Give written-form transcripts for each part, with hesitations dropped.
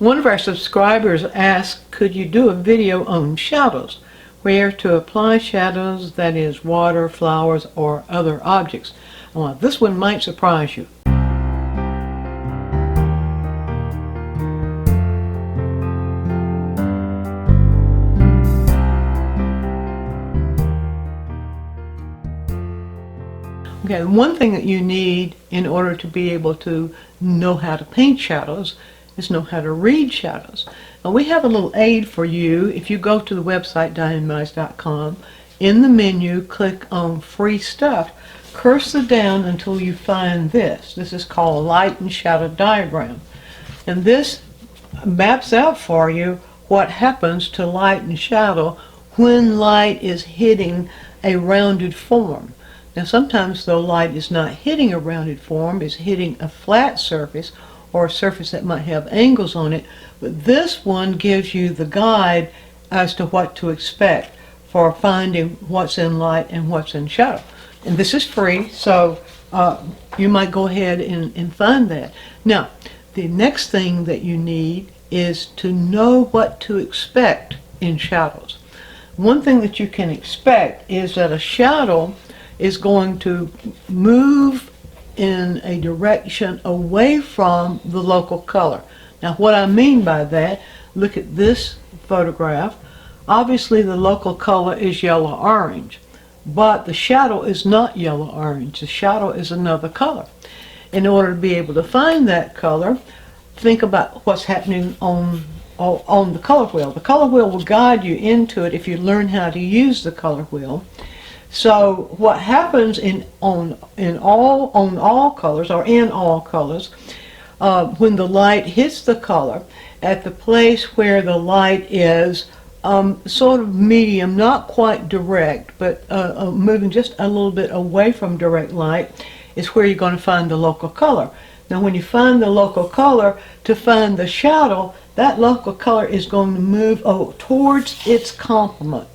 One of our subscribers asked, could you do a video on shadows? Where to apply shadows, that is water, flowers, or other objects. Well, this one might surprise you. Okay, one thing that you need in order to be able to know how to paint shadows is know how to read shadows. Now we have a little aid for you. If you go to the website DianneMize.com, in the menu click on free stuff, cursor down until you find this. This is called light and shadow diagram. And this maps out for you what happens to light and shadow when light is hitting a rounded form. Now sometimes though light is not hitting a rounded form, it's hitting a flat surface or a surface that might have angles on it, but this one gives you the guide as to what to expect for finding what's in light and what's in shadow. And this is free, so you might go ahead and find that. Now, the next thing that you need is to know what to expect in shadows. One thing that you can expect is that a shadow is going to move in a direction away from the local color. Now what I mean by that, look at this photograph. Obviously the local color is yellow-orange, but the shadow is not yellow-orange. The shadow is another color. In order to be able to find that color, think about what's happening on the color wheel. The color wheel will guide you into it if you learn how to use the color wheel. So what happens in all colors, when the light hits the color, at the place where the light is sort of medium, not quite direct, but moving just a little bit away from direct light, is where you're going to find the local color. Now when you find the local color, to find the shadow, that local color is going to move towards its complement.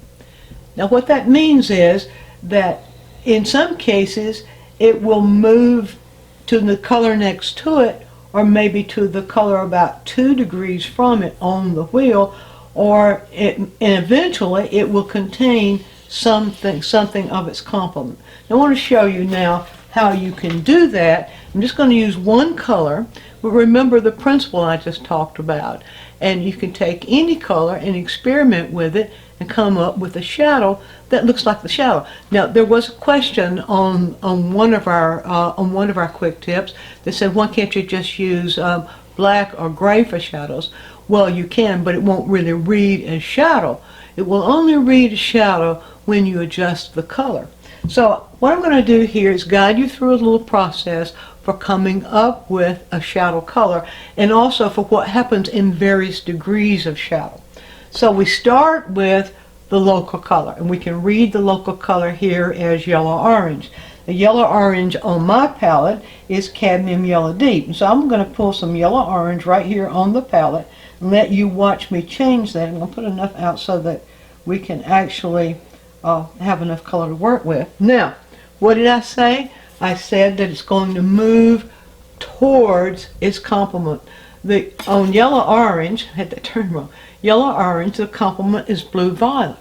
Now what that means is that in some cases it will move to the color next to it, or maybe to the color about 2 degrees from it on the wheel, and eventually it will contain something of its complement. Now, I want to show you now how you can do that. I'm just going to use one color, but remember the principle I just talked about. And you can take any color and experiment with it and come up with a shadow that looks like the shadow. Now there was a question on one of our quick tips that said, why can't you just use black or gray for shadows? Well, you can, but it won't really read as shadow. It will only read as shadow when you adjust the color. So what I'm going to do here is guide you through a little process for coming up with a shadow color, and also for what happens in various degrees of shadow. So we start with the local color, and we can read the local color here as yellow-orange. The yellow-orange on my palette is cadmium yellow deep. And so I'm going to pull some yellow-orange right here on the palette and let you watch me change that. I'm going to put enough out so that we can actually have enough color to work with. Now, what did I say? I said that it's going to move towards its complement. On yellow-orange, I had that turned wrong. Yellow-orange, the complement is blue-violet.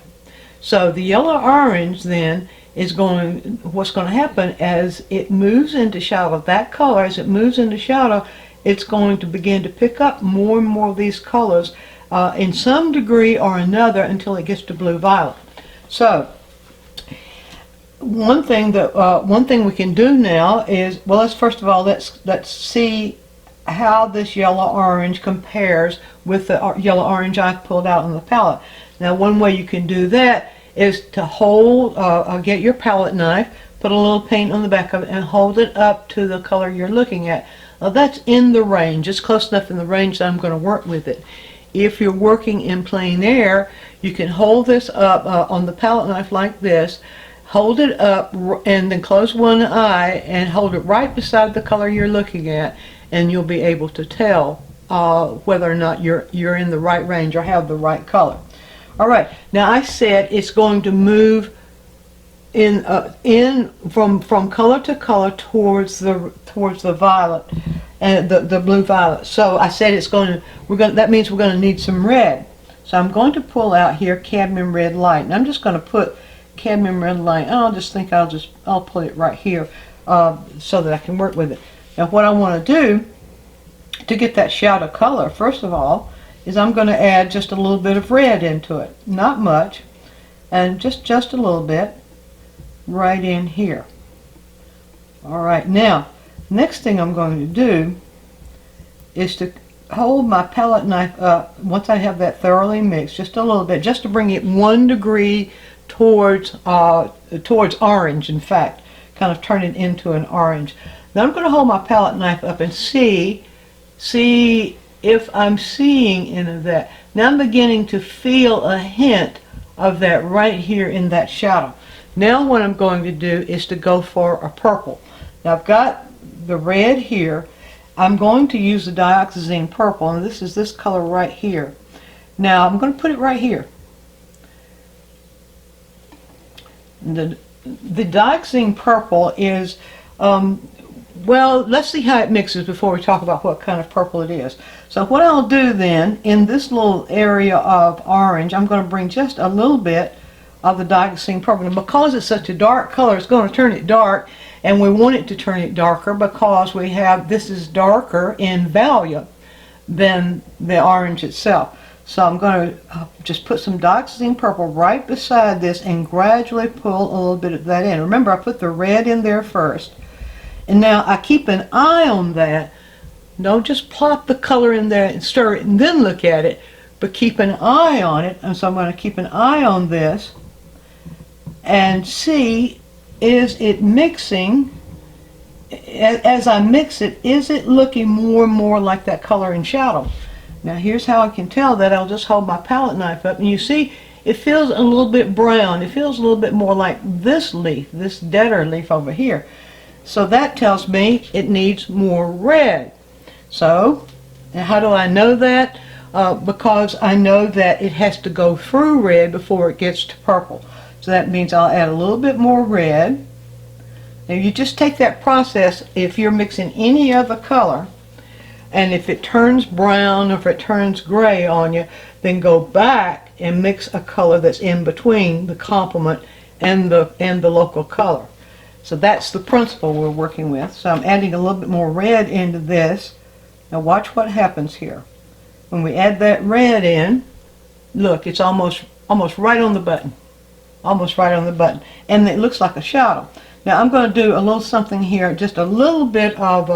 So the yellow-orange then is what's going to happen as it moves into shadow, that color, as it moves into shadow, it's going to begin to pick up more and more of these colors in some degree or another until it gets to blue-violet. So one thing we can do now is, well, first of all, let's see how this yellow-orange compares with the yellow-orange I've pulled out on the palette. Now, one way you can do that is to hold, get your palette knife, put a little paint on the back of it, and hold it up to the color you're looking at. Now, that's in the range. It's close enough in the range that I'm going to work with it. If you're working in plein air, you can hold this up on the palette knife like this, hold it up, and then close one eye and hold it right beside the color you're looking at, and you'll be able to tell whether or not you're in the right range or have the right color. All right, now I said it's going to move from color to color towards the violet, and the blue violet. So I said that means we're going to need some red. So I'm going to pull out here cadmium red light, and I'm just going to put cadmium red light. I'll put it right here so that I can work with it. Now what I want to do to get that shadow color, first of all, is I'm going to add just a little bit of red into it. Not much, and just a little bit right in here. Alright, now next thing I'm going to do is to hold my palette knife up once I have that thoroughly mixed, just a little bit, just to bring it 1 degree towards orange, in fact, kind of turn it into an orange. Now I'm going to hold my palette knife up and see if I'm seeing any of that. Now I'm beginning to feel a hint of that right here in that shadow. Now what I'm going to do is to go for a purple. Now I've got the red here. I'm going to use the dioxazine purple, and this is this color right here. Now I'm going to put it right here. The dioxazine purple is, well, let's see how it mixes before we talk about what kind of purple it is. So what I'll do then, in this little area of orange, I'm going to bring just a little bit of the dioxazine purple. And because it's such a dark color, it's going to turn it dark, and we want it to turn it darker because this is darker in value than the orange itself. So I'm going to just put some dioxazine purple right beside this and gradually pull a little bit of that in. Remember, I put the red in there first. And now I keep an eye on that. Don't just plop the color in there and stir it and then look at it, but keep an eye on it. And so I'm going to keep an eye on this and see, is it mixing? As I mix it, is it looking more and more like that color in shadow? Now here's how I can tell that. I'll just hold my palette knife up, and you see it feels a little bit brown. It feels a little bit more like this leaf, this deader leaf over here. So that tells me it needs more red. So how do I know that? Because I know that it has to go through red before it gets to purple. So that means I'll add a little bit more red. Now you just take that process if you're mixing any other color, and if it turns brown or if it turns gray on you, then go back and mix a color that's in between the complement and the local color. So that's the principle we're working with. So I'm adding a little bit more red into this. Now watch what happens here. When we add that red in, look, it's almost right on the button. Almost right on the button. And it looks like a shadow. Now I'm going to do a little something here, just a little bit of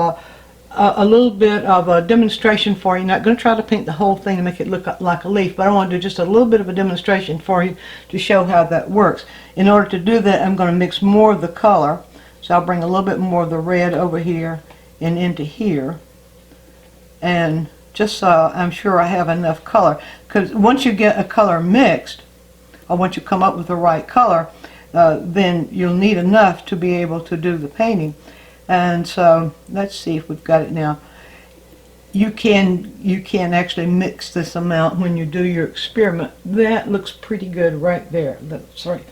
a demonstration for you. I'm not going to try to paint the whole thing and make it look like a leaf, but I want to do just a little bit of a demonstration for you to show how that works. In order to do that, I'm going to mix more of the color. So I'll bring a little bit more of the red over here and into here. And just so I'm sure I have enough color. Because once you get a color mixed, or once you come up with the right color, then you'll need enough to be able to do the painting. And so let's see if we've got it now. You can actually mix this amount when you do your experiment. That looks pretty good right there. That's right.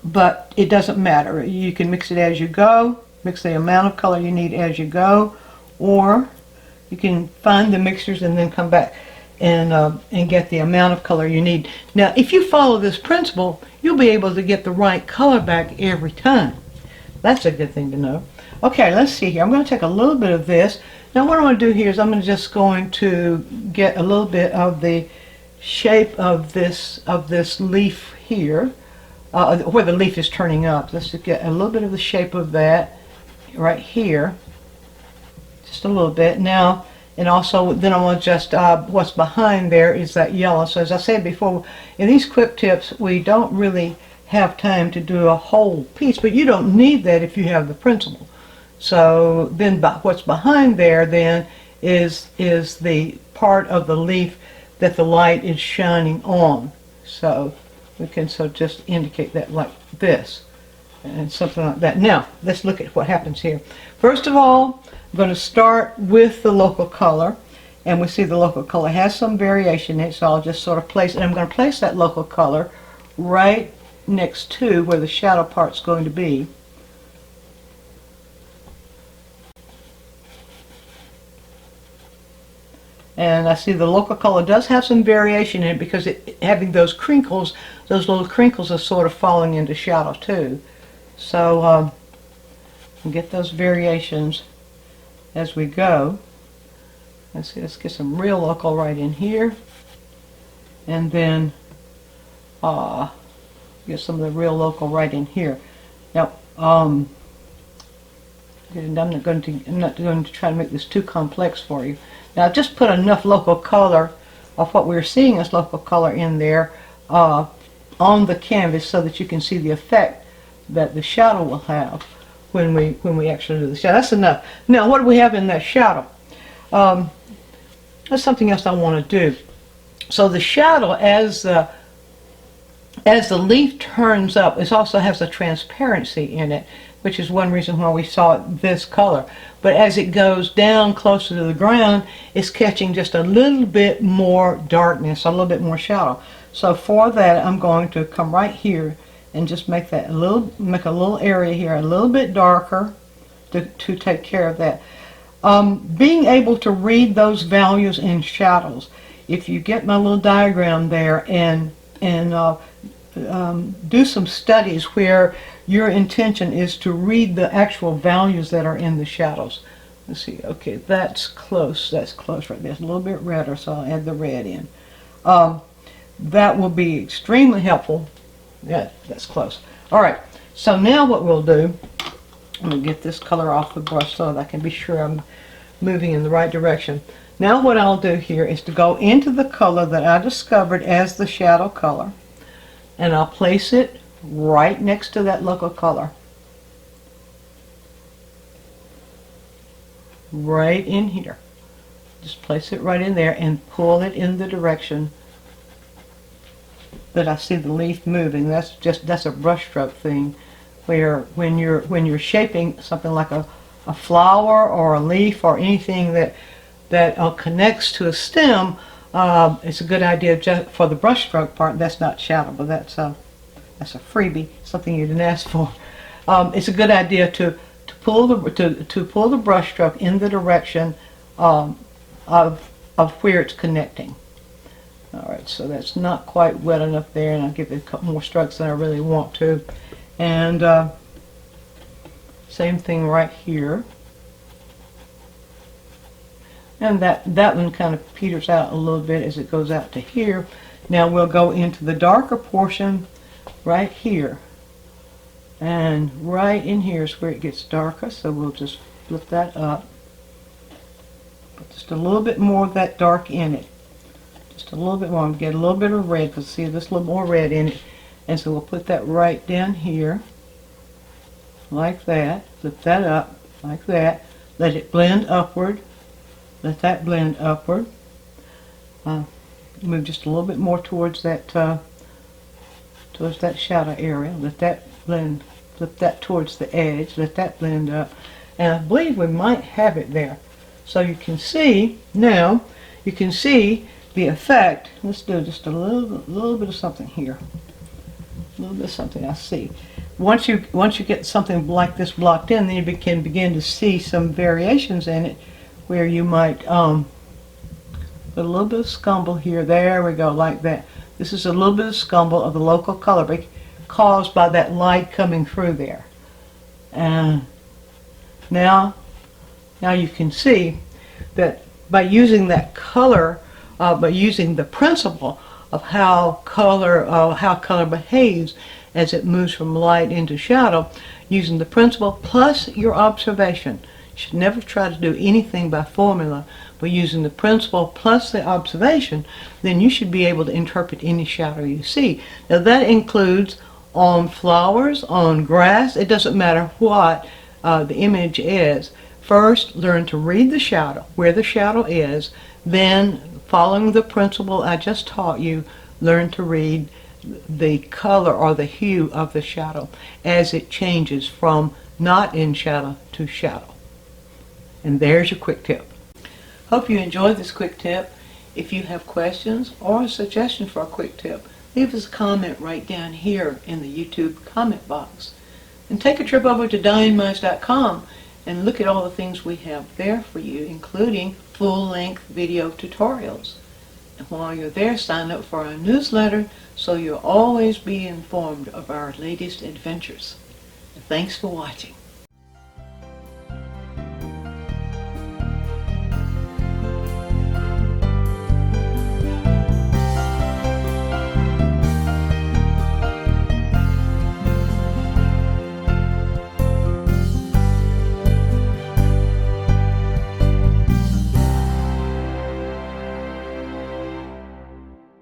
But it doesn't matter. You can mix it as you go, mix the amount of color you need as you go, or you can find the mixtures and then come back and get the amount of color you need. Now, if you follow this principle, you'll be able to get the right color back every time. That's a good thing to know. Okay, let's see here. I'm going to take a little bit of this. Now what I'm going to do here is I'm just going to get a little bit of the shape of this leaf here, where the leaf is turning up. Let's just get a little bit of the shape of that right here. Just a little bit. Now, and also then I want to just, what's behind there is that yellow. So as I said before, in these quick tips, we don't really have time to do a whole piece, but you don't need that if you have the principle. So then what's behind there then is the part of the leaf that the light is shining on. So we can just indicate that like this and something like that. Now let's look at what happens here. First of all, I'm going to start with the local color, and we see the local color has some variation in it, so I'll just sort of place it. I'm going to place that local color right next to where the shadow part's going to be. And I see the local color does have some variation in it because having those crinkles, those little crinkles are sort of falling into shadow too. So we'll get those variations as we go. Let's see, let's get some real local right in here. And then get some of the real local right in here. Now, I'm not going to try to make this too complex for you. Now, I've just put enough local color of what we're seeing as local color in there on the canvas so that you can see the effect that the shadow will have when we actually do the shadow. That's enough. Now, what do we have in that shadow? That's something else I want to do. So the shadow, as the leaf turns up, it also has a transparency in it, which is one reason why we saw it this color. But as it goes down closer to the ground, it's catching just a little bit more darkness, a little bit more shadow. So for that, I'm going to come right here and just make that make a little area here a little bit darker to take care of that. Being able to read those values in shadows. If you get my little diagram there and do some studies where your intention is to read the actual values that are in the shadows. Let's see, okay, that's close right there. It's a little bit redder, so I'll add the red in. That will be extremely helpful. Yeah, that's close. All right, so now what we'll do, I'm going to get this color off the brush so that I can be sure I'm moving in the right direction. Now what I'll do here is to go into the color that I discovered as the shadow color, and I'll place it right next to that local color. Right in here. Just place it right in there and pull it in the direction that I see the leaf moving. That's a brush stroke thing, where when you're shaping something like a flower or a leaf or anything that connects to a stem, it's a good idea just for the brush stroke part. That's not shadow, but that's a freebie, something you didn't ask for. It's a good idea to pull the brush stroke in the direction of where it's connecting. All right, so that's not quite wet enough there, and I'll give it a couple more strokes than I really want to. And same thing right here. And that one kind of peters out a little bit as it goes out to here. Now we'll go into the darker portion right here. And right in here is where it gets darker, so we'll just flip that up. Put just a little bit more of that dark in it. Just a little bit more. Get a little bit of red, because see, there's a little more red in it. And so we'll put that right down here, like that. Flip that up, like that. Let it blend upward. Let that blend upward. Move just a little bit more towards that shadow area. Let that blend. Flip that towards the edge. Let that blend up. And I believe we might have it there. So you can see now. You can see the effect. Let's do just a little bit of something here. A little bit of something I see. Once you get something like this blocked in, then you can begin to see some variations in it, where you might put a little bit of scumble here. There we go, like that. This is a little bit of scumble of the local color caused by that light coming through there. And now you can see that by using that color, by using the principle of how color behaves as it moves from light into shadow, using the principle plus your observation. You should never try to do anything by formula, but using the principle plus the observation, then you should be able to interpret any shadow you see. Now that includes on flowers, on grass. It doesn't matter what the image is. First, learn to read the shadow, where the shadow is. Then, following the principle I just taught you, learn to read the color or the hue of the shadow as it changes from not in shadow to shadow. And there's your quick tip. Hope you enjoyed this quick tip. If you have questions or a suggestion for a quick tip, leave us a comment right down here in the YouTube comment box. And take a trip over to DianneMize.com and look at all the things we have there for you, including full-length video tutorials. And while you're there, sign up for our newsletter so you'll always be informed of our latest adventures. Thanks for watching.